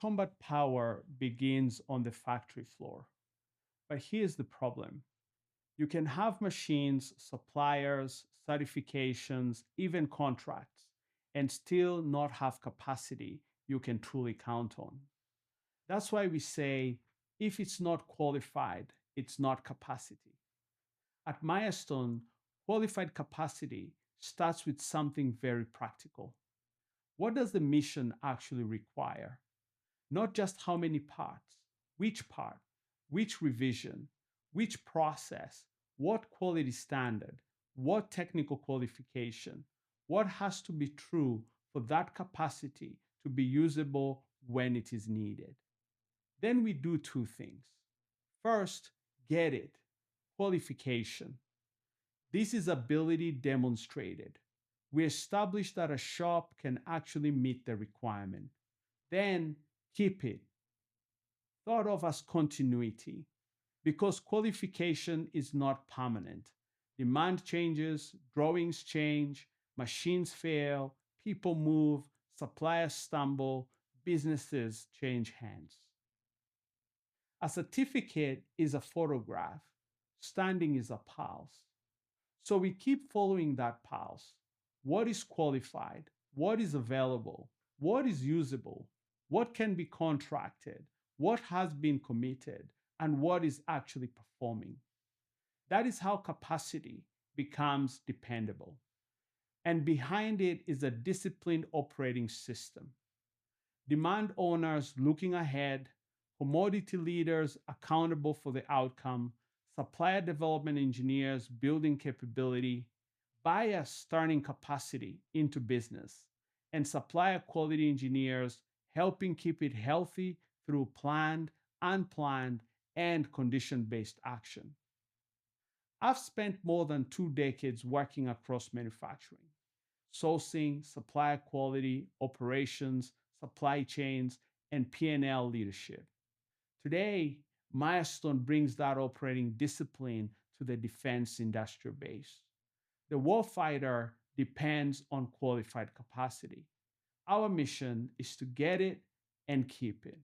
Combat power begins on the factory floor. But here's the problem: you can have machines, suppliers, certifications, even contracts, and still not have capacity you can truly count on. That's why we say if it's not qualified, it's not capacity. At Milestone, qualified capacity starts with something very practical. What does the mission actually require? Not just how many parts, part, which revision, which process, what quality standard, what technical qualification, what has to be true for that capacity to be usable when it is needed. Then we do two things. First, get it, qualification. This is ability demonstrated. We establish that a shop can actually meet the requirement. Then keep it, thought of as continuity, because qualification is not permanent. Demand changes, drawings change, machines fail, people move, suppliers stumble, businesses change hands. A certificate is a photograph, standing is a pulse. So we keep following that pulse. What is qualified? What is available? What is usable? What can be contracted? What has been committed? And what is actually performing? That is how capacity becomes dependable. And behind it is a disciplined operating system. Demand owners looking ahead, commodity leaders accountable for the outcome, supplier development engineers building capability, buyers turning capacity into business, and supplier quality engineers helping keep it healthy through planned, unplanned, and condition based action. I've spent more than 2 decades working across manufacturing, sourcing, supplier quality, operations, supply chains, and P&L leadership. Today, Milestone brings that operating discipline to the defense industrial base. The warfighter depends on qualified capacity. Our mission is to get it and keep it.